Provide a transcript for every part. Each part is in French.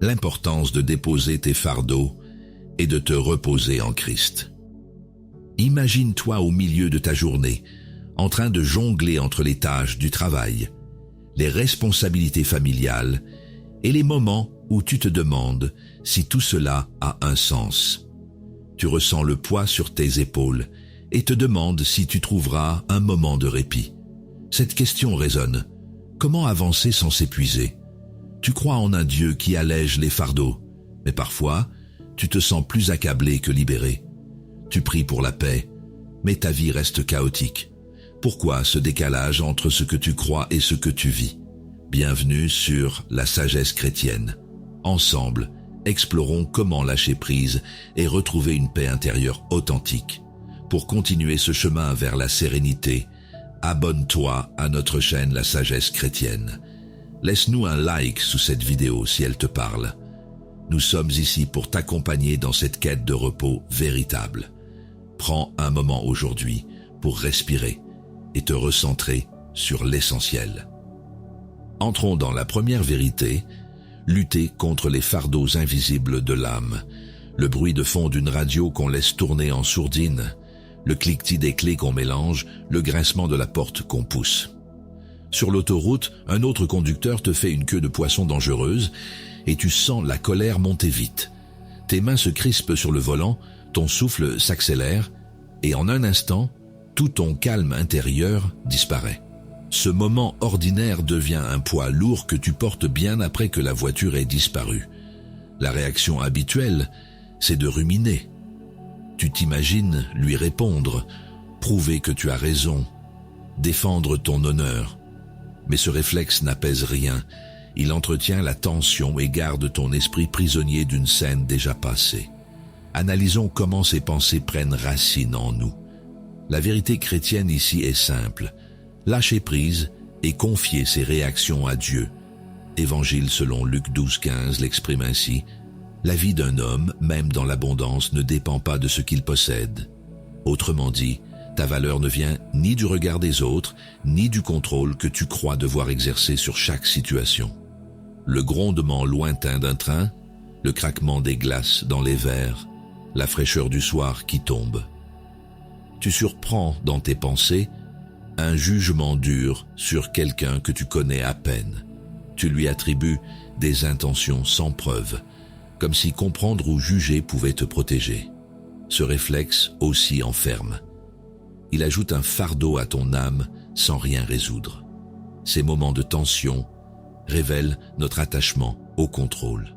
l'importance de déposer tes fardeaux et de te reposer en Christ. Imagine-toi au milieu de ta journée, en train de jongler entre les tâches du travail, les responsabilités familiales et les moments où tu te demandes si tout cela a un sens. Tu ressens le poids sur tes épaules et te demandes si tu trouveras un moment de répit. Cette question résonne. Comment avancer sans s'épuiser? Tu crois en un Dieu qui allège les fardeaux, mais parfois, tu te sens plus accablé que libéré. Tu pries pour la paix, mais ta vie reste chaotique. Pourquoi ce décalage entre ce que tu crois et ce que tu vis? Bienvenue sur La Sagesse Chrétienne. Ensemble, explorons comment lâcher prise et retrouver une paix intérieure authentique. Pour continuer ce chemin vers la sérénité, abonne-toi à notre chaîne La Sagesse Chrétienne. Laisse-nous un like sous cette vidéo si elle te parle. Nous sommes ici pour t'accompagner dans cette quête de repos véritable. Prends un moment aujourd'hui pour respirer et te recentrer sur l'essentiel. Entrons dans la première vérité, lutter contre les fardeaux invisibles de l'âme. Le bruit de fond d'une radio qu'on laisse tourner en sourdine, le cliquetis des clés qu'on mélange, le grincement de la porte qu'on pousse. Sur l'autoroute, un autre conducteur te fait une queue de poisson dangereuse et tu sens la colère monter vite. Tes mains se crispent sur le volant, ton souffle s'accélère et en un instant, tout ton calme intérieur disparaît. Ce moment ordinaire devient un poids lourd que tu portes bien après que la voiture ait disparu. La réaction habituelle, c'est de ruminer. Tu t'imagines lui répondre, prouver que tu as raison, défendre ton honneur. Mais ce réflexe n'apaise rien, il entretient la tension et garde ton esprit prisonnier d'une scène déjà passée. Analysons comment ces pensées prennent racine en nous. La vérité chrétienne ici est simple. Lâcher prise et confier ses réactions à Dieu. Évangile selon Luc 12,15 l'exprime ainsi. La vie d'un homme, même dans l'abondance, ne dépend pas de ce qu'il possède. Autrement dit, ta valeur ne vient ni du regard des autres, ni du contrôle que tu crois devoir exercer sur chaque situation. Le grondement lointain d'un train, le craquement des glaces dans les verres, la fraîcheur du soir qui tombe. Tu surprends dans tes pensées un jugement dur sur quelqu'un que tu connais à peine. Tu lui attribues des intentions sans preuve, comme si comprendre ou juger pouvait te protéger. Ce réflexe aussi enferme. Il ajoute un fardeau à ton âme sans rien résoudre. Ces moments de tension révèlent notre attachement au contrôle.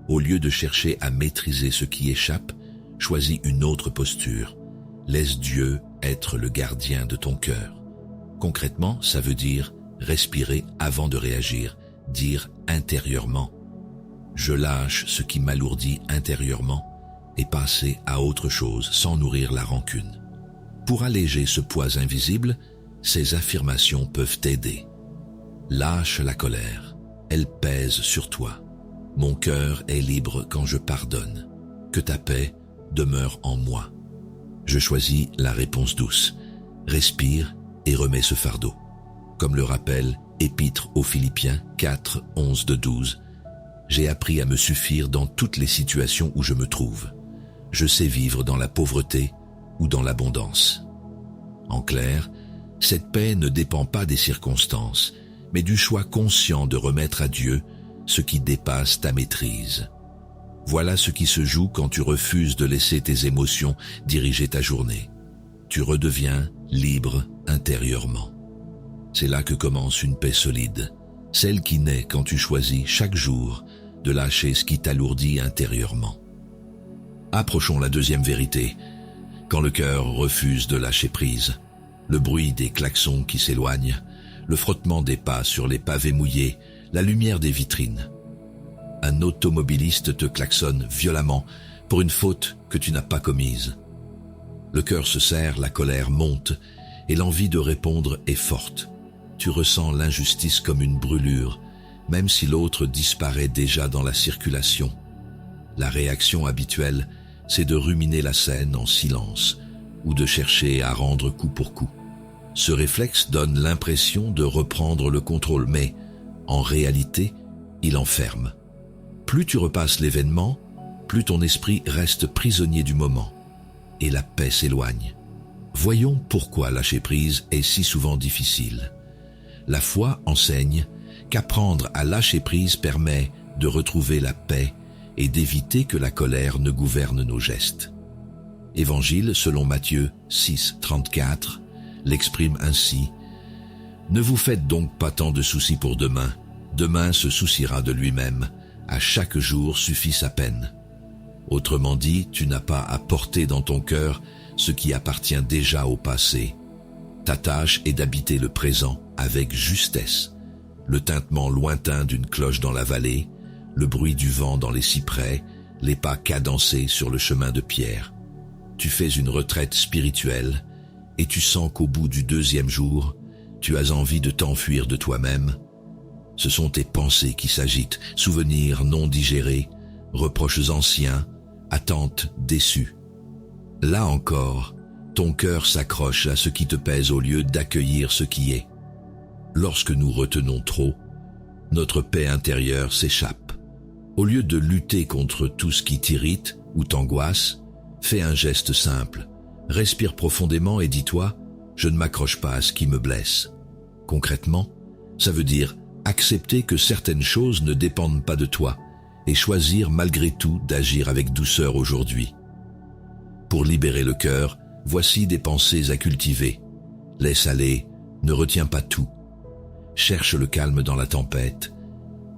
Au lieu de chercher à maîtriser ce qui échappe, choisis une autre posture. Laisse Dieu être le gardien de ton cœur. Concrètement, ça veut dire respirer avant de réagir, dire intérieurement « Je lâche ce qui m'alourdit intérieurement » et passer à autre chose sans nourrir la rancune. Pour alléger ce poids invisible, ces affirmations peuvent t'aider. Lâche la colère, elle pèse sur toi. Mon cœur est libre quand je pardonne. Que ta paix demeure en moi. Je choisis la réponse douce. Respire et remets ce fardeau. Comme le rappelle Épître aux Philippiens 4, 11-12. J'ai appris à me suffire dans toutes les situations où je me trouve. Je sais vivre dans la pauvreté ou dans l'abondance. En clair, cette paix ne dépend pas des circonstances, mais du choix conscient de remettre à Dieu ce qui dépasse ta maîtrise. Voilà ce qui se joue quand tu refuses de laisser tes émotions diriger ta journée. Tu redeviens libre intérieurement. C'est là que commence une paix solide, celle qui naît quand tu choisis chaque jour de lâcher ce qui t'alourdit intérieurement. Approchons la deuxième vérité. Quand le cœur refuse de lâcher prise, le bruit des klaxons qui s'éloignent, le frottement des pas sur les pavés mouillés, la lumière des vitrines. Un automobiliste te klaxonne violemment pour une faute que tu n'as pas commise. Le cœur se serre, la colère monte et l'envie de répondre est forte. Tu ressens l'injustice comme une brûlure, même si l'autre disparaît déjà dans la circulation. La réaction habituelle, c'est de ruminer la scène en silence ou de chercher à rendre coup pour coup. Ce réflexe donne l'impression de reprendre le contrôle, mais en réalité, il enferme. Plus tu repasses l'événement, plus ton esprit reste prisonnier du moment, et la paix s'éloigne. Voyons pourquoi lâcher prise est si souvent difficile. La foi enseigne qu'apprendre à lâcher prise permet de retrouver la paix et d'éviter que la colère ne gouverne nos gestes. Évangile selon Matthieu 6, 34 l'exprime ainsi: « Ne vous faites donc pas tant de soucis pour demain, demain se souciera de lui-même, à chaque jour suffit sa peine. » Autrement dit, tu n'as pas à porter dans ton cœur ce qui appartient déjà au passé. Ta tâche est d'habiter le présent avec justesse. Le tintement lointain d'une cloche dans la vallée, le bruit du vent dans les cyprès, les pas cadencés sur le chemin de pierre. Tu fais une retraite spirituelle et tu sens qu'au bout du 2e jour, tu as envie de t'enfuir de toi-même. Ce sont tes pensées qui s'agitent, souvenirs non digérés, reproches anciens, attentes déçues. Là encore, ton cœur s'accroche à ce qui te pèse au lieu d'accueillir ce qui est. Lorsque nous retenons trop, notre paix intérieure s'échappe. Au lieu de lutter contre tout ce qui t'irrite ou t'angoisse, fais un geste simple. Respire profondément et dis-toi « Je ne m'accroche pas à ce qui me blesse ». Concrètement, ça veut dire accepter que certaines choses ne dépendent pas de toi et choisir malgré tout d'agir avec douceur aujourd'hui. Pour libérer le cœur, voici des pensées à cultiver. Laisse aller, ne retiens pas tout. Cherche le calme dans la tempête.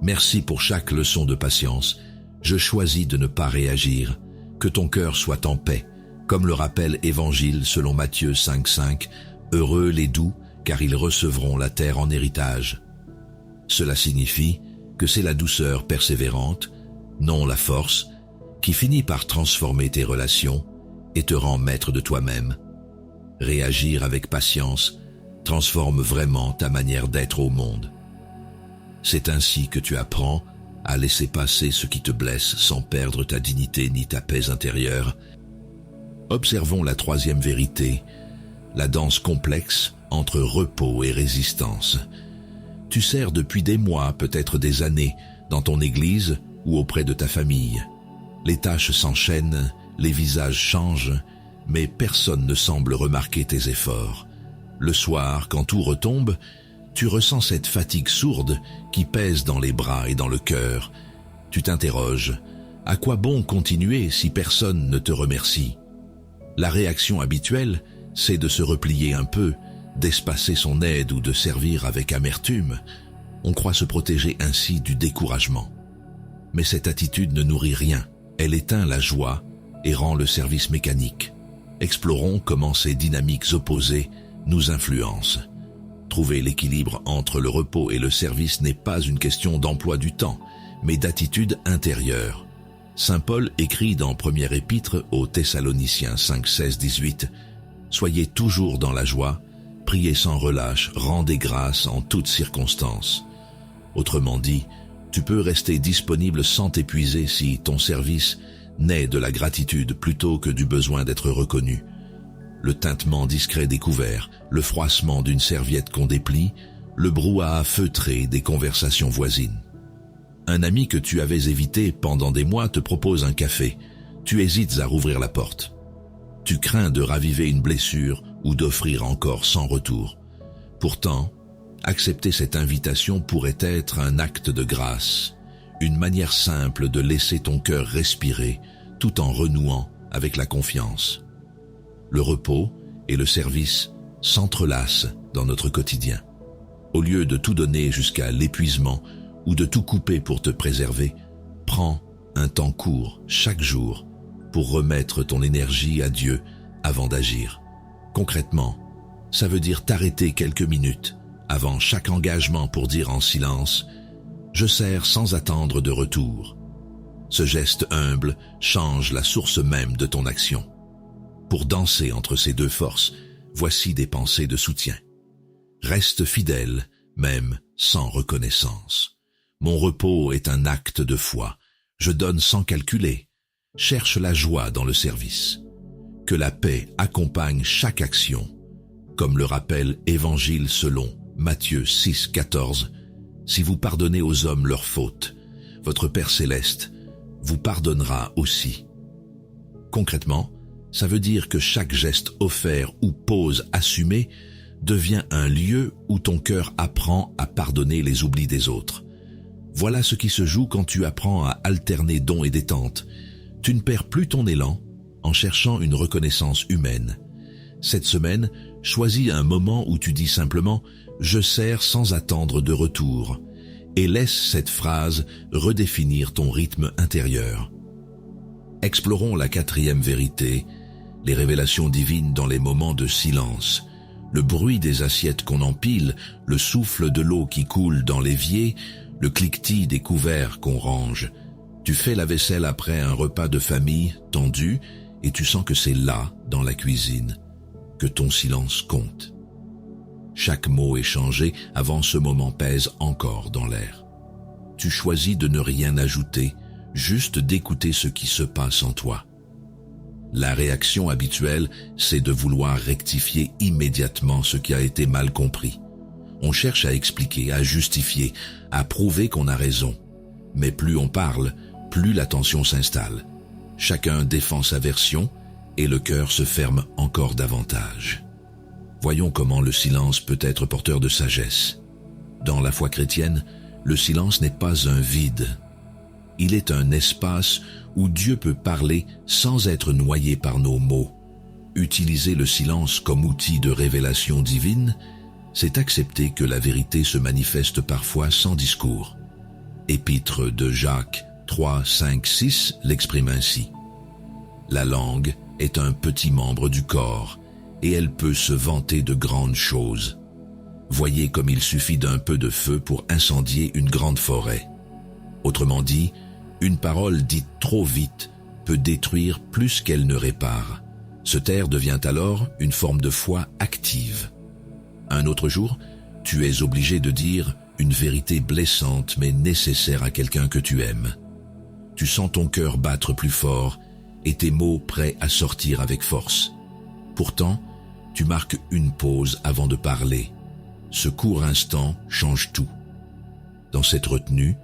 Merci pour chaque leçon de patience. Je choisis de ne pas réagir. Que ton cœur soit en paix. Comme le rappelle Évangile selon Matthieu 5,5, « Heureux les doux, car ils recevront la terre en héritage. » Cela signifie que c'est la douceur persévérante, non la force, qui finit par transformer tes relations et te rend maître de toi-même. Réagir avec patience transforme vraiment ta manière d'être au monde. C'est ainsi que tu apprends à laisser passer ce qui te blesse sans perdre ta dignité ni ta paix intérieure. Observons la 3e vérité, la danse complexe entre repos et résistance. Tu sers depuis des mois, peut-être des années, dans ton église ou auprès de ta famille. Les tâches s'enchaînent, les visages changent, mais personne ne semble remarquer tes efforts. Le soir, quand tout retombe, tu ressens cette fatigue sourde qui pèse dans les bras et dans le cœur. Tu t'interroges, à quoi bon continuer si personne ne te remercie? La réaction habituelle, c'est de se replier un peu, d'espacer son aide ou de servir avec amertume. On croit se protéger ainsi du découragement. Mais cette attitude ne nourrit rien. Elle éteint la joie et rend le service mécanique. Explorons comment ces dynamiques opposées nous influencent. Trouver l'équilibre entre le repos et le service n'est pas une question d'emploi du temps, mais d'attitude intérieure. Saint Paul écrit dans Première Épître aux Thessaloniciens 5, 16, 18 « Soyez toujours dans la joie, priez sans relâche, rendez grâce en toutes circonstances. » Autrement dit, tu peux rester disponible sans t'épuiser si ton service naît de la gratitude plutôt que du besoin d'être reconnu. Le tintement discret des couverts, le froissement d'une serviette qu'on déplie, le brouhaha feutré des conversations voisines. Un ami que tu avais évité pendant des mois te propose un café. Tu hésites à rouvrir la porte. Tu crains de raviver une blessure ou d'offrir encore sans retour. Pourtant, accepter cette invitation pourrait être un acte de grâce, une manière simple de laisser ton cœur respirer tout en renouant avec la confiance. Le repos et le service s'entrelacent dans notre quotidien. Au lieu de tout donner jusqu'à l'épuisement ou de tout couper pour te préserver, prends un temps court chaque jour pour remettre ton énergie à Dieu avant d'agir. Concrètement, ça veut dire t'arrêter quelques minutes avant chaque engagement pour dire en silence « Je sers sans attendre de retour ». Ce geste humble change la source même de ton action. Pour danser entre ces deux forces, voici des pensées de soutien. Reste fidèle, même sans reconnaissance. Mon repos est un acte de foi. Je donne sans calculer. Cherche la joie dans le service. Que la paix accompagne chaque action. Comme le rappelle Évangile selon Matthieu 6, 14, « Si vous pardonnez aux hommes leurs fautes, votre Père céleste vous pardonnera aussi. Concrètement, ça veut dire que chaque geste offert ou pause assumée devient un lieu où ton cœur apprend à pardonner les oublis des autres. Voilà ce qui se joue quand tu apprends à alterner don et détente. Tu ne perds plus ton élan en cherchant une reconnaissance humaine. Cette semaine, choisis un moment où tu dis simplement « Je sers sans attendre de retour » et laisse cette phrase redéfinir ton rythme intérieur. Explorons la 4e vérité, les révélations divines dans les moments de silence. Le bruit des assiettes qu'on empile, le souffle de l'eau qui coule dans l'évier, le cliquetis des couverts qu'on range. Tu fais la vaisselle après un repas de famille tendu et tu sens que c'est là, dans la cuisine, que ton silence compte. Chaque mot échangé avant ce moment pèse encore dans l'air. Tu choisis de ne rien ajouter, juste d'écouter ce qui se passe en toi. La réaction habituelle, c'est de vouloir rectifier immédiatement ce qui a été mal compris. On cherche à expliquer, à justifier, à prouver qu'on a raison. Mais plus on parle, plus la tension s'installe. Chacun défend sa version et le cœur se ferme encore davantage. Voyons comment le silence peut être porteur de sagesse. Dans la foi chrétienne, le silence n'est pas un vide. Il est un espace où Dieu peut parler sans être noyé par nos mots. Utiliser le silence comme outil de révélation divine, c'est accepter que la vérité se manifeste parfois sans discours. Épître de Jacques 3, 5, 6 l'exprime ainsi. La langue est un petit membre du corps et elle peut se vanter de grandes choses. Voyez comme il suffit d'un peu de feu pour incendier une grande forêt. Autrement dit, une parole dite trop vite peut détruire plus qu'elle ne répare. Se taire devient alors une forme de foi active. Un autre jour, tu es obligé de dire une vérité blessante mais nécessaire à quelqu'un que tu aimes. Tu sens ton cœur battre plus fort et tes mots prêts à sortir avec force. Pourtant, tu marques une pause avant de parler. Ce court instant change tout. Dans cette retenue,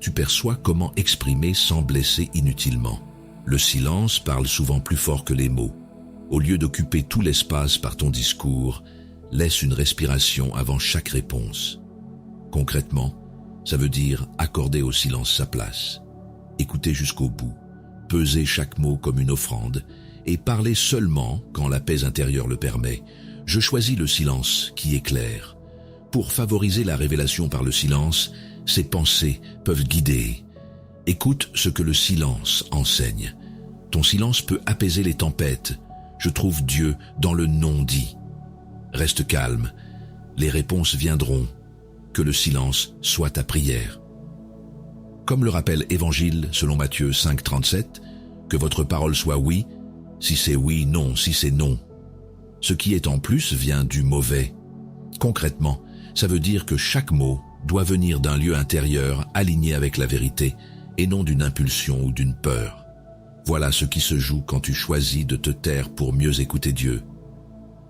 tu perçois comment exprimer sans blesser inutilement. Le silence parle souvent plus fort que les mots. Au lieu d'occuper tout l'espace par ton discours, laisse une respiration avant chaque réponse. Concrètement, ça veut dire accorder au silence sa place. Écouter jusqu'au bout, peser chaque mot comme une offrande et parler seulement quand la paix intérieure le permet. Je choisis le silence qui éclaire. Pour favoriser la révélation par le silence, ses pensées peuvent guider. Écoute ce que le silence enseigne. Ton silence peut apaiser les tempêtes. Je trouve Dieu dans le non-dit. Reste calme. Les réponses viendront. Que le silence soit ta prière. Comme le rappelle Évangile selon Matthieu 5, 37, que votre parole soit oui, si c'est oui, non, si c'est non. Ce qui est en plus vient du mauvais. Concrètement, ça veut dire que chaque mot doit venir d'un lieu intérieur aligné avec la vérité et non d'une impulsion ou d'une peur. Voilà ce qui se joue quand tu choisis de te taire pour mieux écouter Dieu.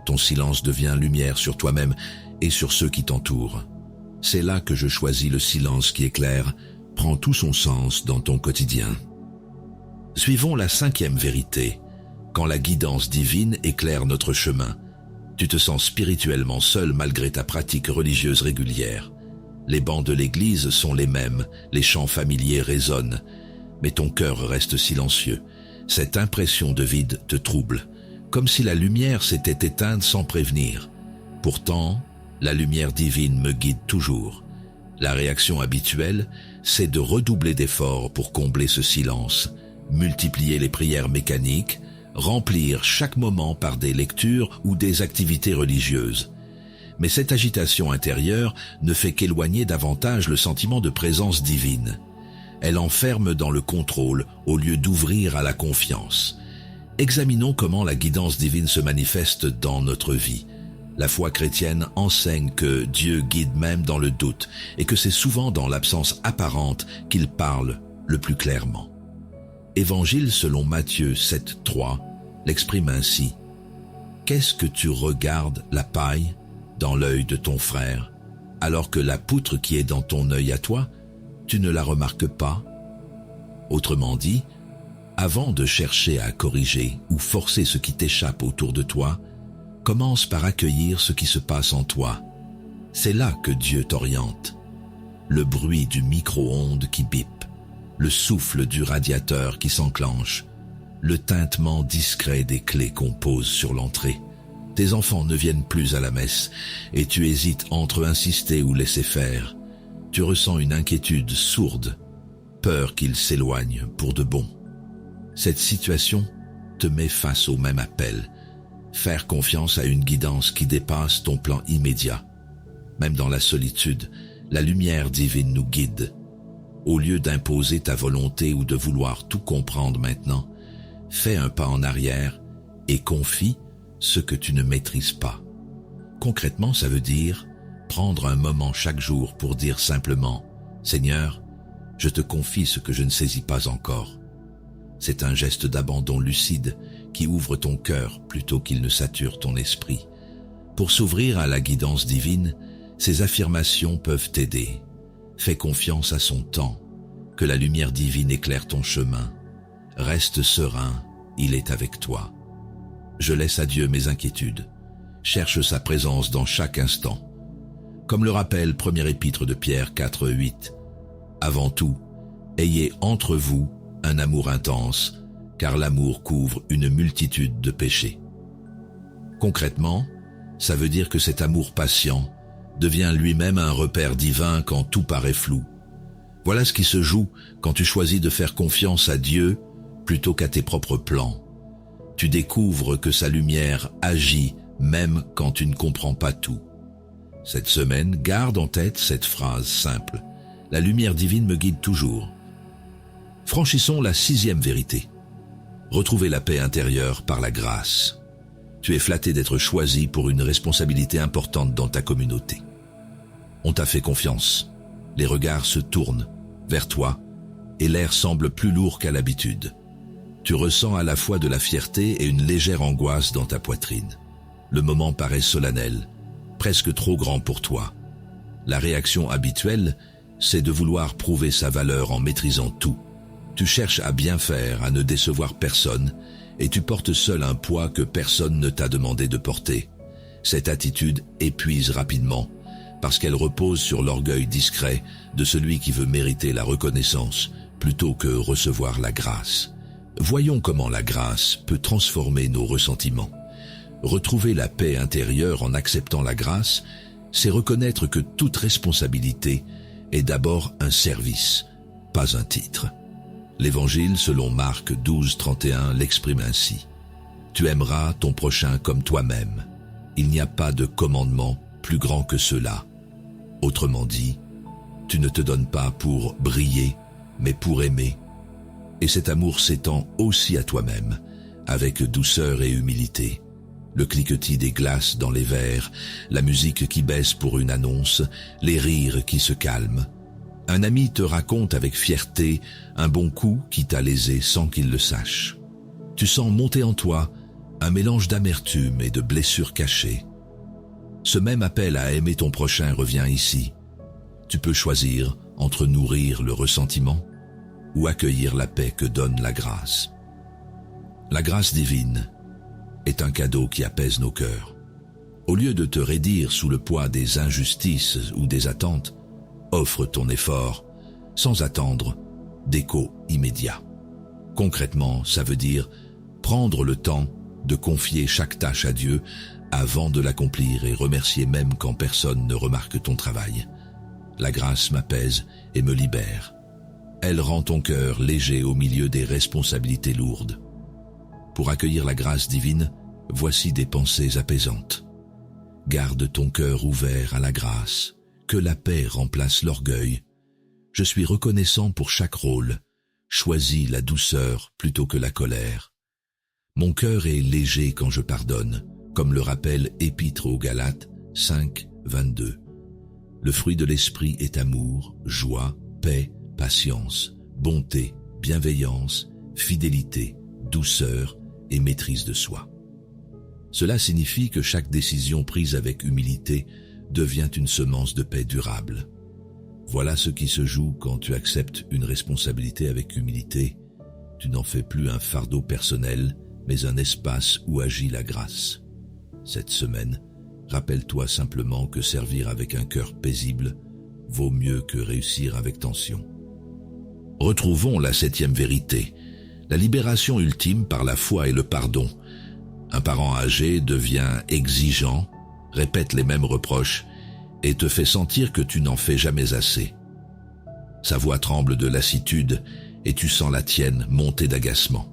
Ton silence devient lumière sur toi-même et sur ceux qui t'entourent. C'est là que je choisis le silence qui éclaire, prend tout son sens dans ton quotidien. Suivons la 5e vérité. Quand la guidance divine éclaire notre chemin, tu te sens spirituellement seul malgré ta pratique religieuse régulière. Les bancs de l'église sont les mêmes, les chants familiers résonnent, mais ton cœur reste silencieux. Cette impression de vide te trouble, comme si la lumière s'était éteinte sans prévenir. Pourtant, la lumière divine me guide toujours. La réaction habituelle, c'est de redoubler d'efforts pour combler ce silence, multiplier les prières mécaniques, remplir chaque moment par des lectures ou des activités religieuses. Mais cette agitation intérieure ne fait qu'éloigner davantage le sentiment de présence divine. Elle enferme dans le contrôle au lieu d'ouvrir à la confiance. Examinons comment la guidance divine se manifeste dans notre vie. La foi chrétienne enseigne que Dieu guide même dans le doute et que c'est souvent dans l'absence apparente qu'il parle le plus clairement. Évangile selon Matthieu 7, 3 l'exprime ainsi. Qu'est-ce que tu regardes la paille dans l'œil de ton frère, alors que la poutre qui est dans ton œil à toi, tu ne la remarques pas? Autrement dit, avant de chercher à corriger ou forcer ce qui t'échappe autour de toi, commence par accueillir ce qui se passe en toi. C'est là que Dieu t'oriente. Le bruit du micro-ondes qui bip, le souffle du radiateur qui s'enclenche, le tintement discret des clés qu'on pose sur l'entrée. Tes enfants ne viennent plus à la messe et tu hésites entre insister ou laisser faire. Tu ressens une inquiétude sourde, peur qu'ils s'éloignent pour de bon. Cette situation te met face au même appel, faire confiance à une guidance qui dépasse ton plan immédiat. Même dans la solitude, la lumière divine nous guide. Au lieu d'imposer ta volonté ou de vouloir tout comprendre maintenant, fais un pas en arrière et confie ce que tu ne maîtrises pas. Concrètement, ça veut dire prendre un moment chaque jour pour dire simplement « Seigneur, je te confie ce que je ne saisis pas encore ». C'est un geste d'abandon lucide qui ouvre ton cœur plutôt qu'il ne sature ton esprit. Pour s'ouvrir à la guidance divine, ces affirmations peuvent t'aider. Fais confiance à son temps, que la lumière divine éclaire ton chemin. Reste serein, il est avec toi. Je laisse à Dieu mes inquiétudes. Cherche sa présence dans chaque instant. Comme le rappelle première épître de Pierre 4:8. Avant tout, ayez entre vous un amour intense, car l'amour couvre une multitude de péchés. Concrètement, ça veut dire que cet amour patient devient lui-même un repère divin quand tout paraît flou. Voilà ce qui se joue quand tu choisis de faire confiance à Dieu plutôt qu'à tes propres plans. Tu découvres que sa lumière agit même quand tu ne comprends pas tout. Cette semaine, garde en tête cette phrase simple. La lumière divine me guide toujours. Franchissons la 6e vérité. Retrouver la paix intérieure par la grâce. Tu es flatté d'être choisi pour une responsabilité importante dans ta communauté. On t'a fait confiance. Les regards se tournent vers toi et l'air semble plus lourd qu'à l'habitude. Tu ressens à la fois de la fierté et une légère angoisse dans ta poitrine. Le moment paraît solennel, presque trop grand pour toi. La réaction habituelle, c'est de vouloir prouver sa valeur en maîtrisant tout. Tu cherches à bien faire, à ne décevoir personne, et tu portes seul un poids que personne ne t'a demandé de porter. Cette attitude épuise rapidement, parce qu'elle repose sur l'orgueil discret de celui qui veut mériter la reconnaissance plutôt que recevoir la grâce. Voyons comment la grâce peut transformer nos ressentiments. Retrouver la paix intérieure en acceptant la grâce, c'est reconnaître que toute responsabilité est d'abord un service, pas un titre. L'Évangile, selon Marc 12:31, l'exprime ainsi. Tu aimeras ton prochain comme toi-même. Il n'y a pas de commandement plus grand que cela. Autrement dit, tu ne te donnes pas pour briller, mais pour aimer. Et cet amour s'étend aussi à toi-même, avec douceur et humilité. Le cliquetis des glaces dans les verres, la musique qui baisse pour une annonce, les rires qui se calment. Un ami te raconte avec fierté un bon coup qui t'a lésé sans qu'il le sache. Tu sens monter en toi un mélange d'amertume et de blessures cachées. Ce même appel à aimer ton prochain revient ici. Tu peux choisir entre nourrir le ressentiment ou accueillir la paix que donne la grâce. La grâce divine est un cadeau qui apaise nos cœurs. Au lieu de te raidir sous le poids des injustices ou des attentes, offre ton effort, sans attendre d'écho immédiat. Concrètement, ça veut dire prendre le temps de confier chaque tâche à Dieu avant de l'accomplir et remercier même quand personne ne remarque ton travail. La grâce m'apaise et me libère. Elle rend ton cœur léger au milieu des responsabilités lourdes. Pour accueillir la grâce divine, voici des pensées apaisantes. Garde ton cœur ouvert à la grâce. Que la paix remplace l'orgueil. Je suis reconnaissant pour chaque rôle. Choisis la douceur plutôt que la colère. Mon cœur est léger quand je pardonne, comme le rappelle Épître aux Galates 5:22. Le fruit de l'esprit est amour, joie, paix, patience, bonté, bienveillance, fidélité, douceur et maîtrise de soi. Cela signifie que chaque décision prise avec humilité devient une semence de paix durable. Voilà ce qui se joue quand tu acceptes une responsabilité avec humilité. Tu n'en fais plus un fardeau personnel, mais un espace où agit la grâce. Cette semaine, rappelle-toi simplement que servir avec un cœur paisible vaut mieux que réussir avec tension. Retrouvons la 7e vérité, la libération ultime par la foi et le pardon. Un parent âgé devient exigeant, répète les mêmes reproches et te fait sentir que tu n'en fais jamais assez. Sa voix tremble de lassitude et tu sens la tienne monter d'agacement.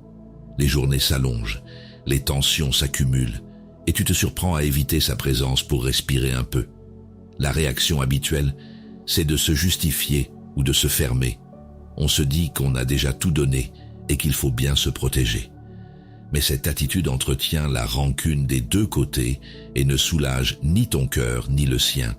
Les journées s'allongent, les tensions s'accumulent et tu te surprends à éviter sa présence pour respirer un peu. La réaction habituelle, c'est de se justifier ou de se fermer. On se dit qu'on a déjà tout donné et qu'il faut bien se protéger. Mais cette attitude entretient la rancune des deux côtés et ne soulage ni ton cœur ni le sien.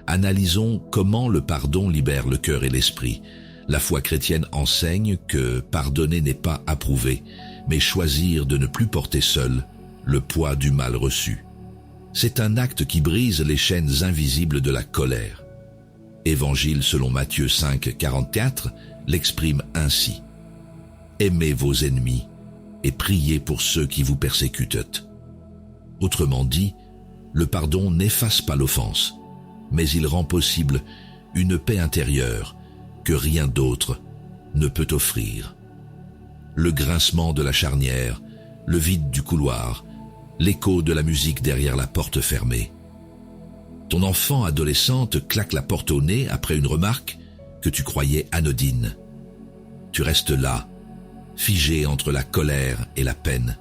Analysons comment le pardon libère le cœur et l'esprit. La foi chrétienne enseigne que pardonner n'est pas approuver, mais choisir de ne plus porter seul le poids du mal reçu. C'est un acte qui brise les chaînes invisibles de la colère. Évangile selon Matthieu 5, 44 l'exprime ainsi. Aimez vos ennemis et priez pour ceux qui vous persécutent. Autrement dit, le pardon n'efface pas l'offense, mais il rend possible une paix intérieure que rien d'autre ne peut offrir. Le grincement de la charnière, le vide du couloir, l'écho de la musique derrière la porte fermée. Ton enfant adolescente claque la porte au nez après une remarque que tu croyais anodine. Tu restes là, figé entre la colère et la peine,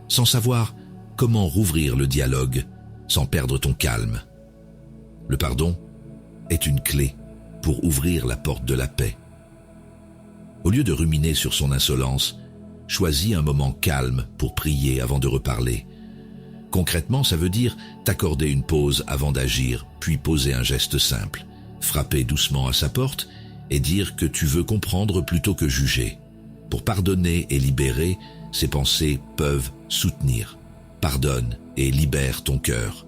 sans savoir comment rouvrir le dialogue sans perdre ton calme. Le pardon est une clé pour ouvrir la porte de la paix. Au lieu de ruminer sur son insolence, choisis un moment calme pour prier avant de reparler. Concrètement, ça veut dire t'accorder une pause avant d'agir, puis poser un geste simple, frapper doucement à sa porte et dire que tu veux comprendre plutôt que juger. Pour pardonner et libérer, ces pensées peuvent soutenir. Pardonne et libère ton cœur.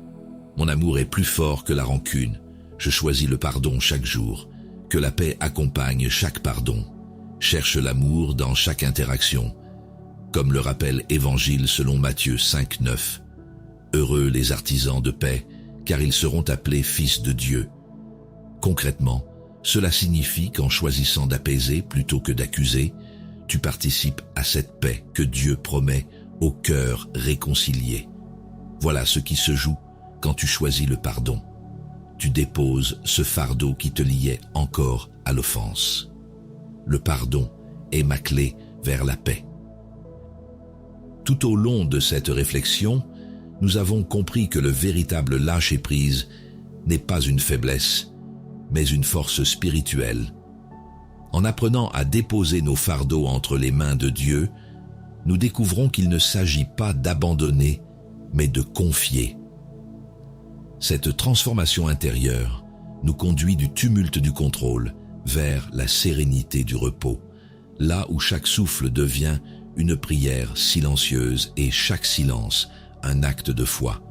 Mon amour est plus fort que la rancune. Je choisis le pardon chaque jour. Que la paix accompagne chaque pardon. Cherche l'amour dans chaque interaction. Comme le rappelle Évangile selon Matthieu 5, 9. Heureux les artisans de paix, car ils seront appelés fils de Dieu. Concrètement, cela signifie qu'en choisissant d'apaiser plutôt que d'accuser, tu participes à cette paix que Dieu promet au cœur réconcilié. Voilà ce qui se joue quand tu choisis le pardon. Tu déposes ce fardeau qui te liait encore à l'offense. Le pardon est ma clé vers la paix. Tout au long de cette réflexion, nous avons compris que le véritable lâcher-prise n'est pas une faiblesse, mais une force spirituelle. En apprenant à déposer nos fardeaux entre les mains de Dieu, nous découvrons qu'il ne s'agit pas d'abandonner, mais de confier. Cette transformation intérieure nous conduit du tumulte du contrôle vers la sérénité du repos, là où chaque souffle devient une prière silencieuse et chaque silence un acte de foi.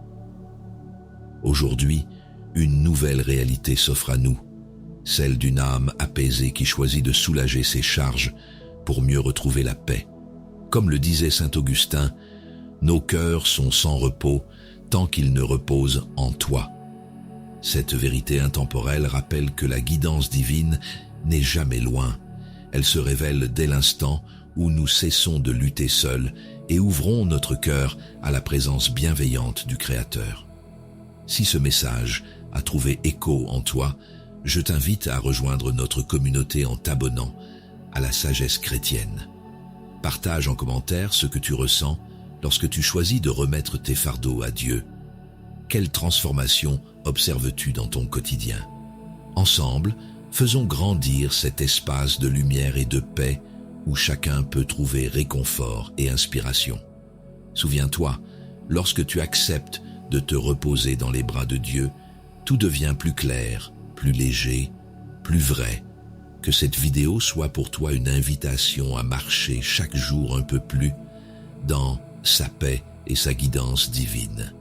Aujourd'hui, une nouvelle réalité s'offre à nous, celle d'une âme apaisée qui choisit de soulager ses charges pour mieux retrouver la paix. Comme le disait saint Augustin, nos cœurs sont sans repos tant qu'ils ne reposent en toi. Cette vérité intemporelle rappelle que la guidance divine n'est jamais loin. Elle se révèle dès l'instant où nous cessons de lutter seuls et ouvrons notre cœur à la présence bienveillante du Créateur. Si ce message a trouvé écho en toi, je t'invite à rejoindre notre communauté en t'abonnant à la sagesse chrétienne. Partage en commentaire ce que tu ressens lorsque tu choisis de remettre tes fardeaux à Dieu. Quelle transformation observes-tu dans ton quotidien? Ensemble, faisons grandir cet espace de lumière et de paix où chacun peut trouver réconfort et inspiration. Souviens-toi, lorsque tu acceptes de te reposer dans les bras de Dieu, tout devient plus clair, plus léger, plus vrai. Que cette vidéo soit pour toi une invitation à marcher chaque jour un peu plus dans sa paix et sa guidance divine.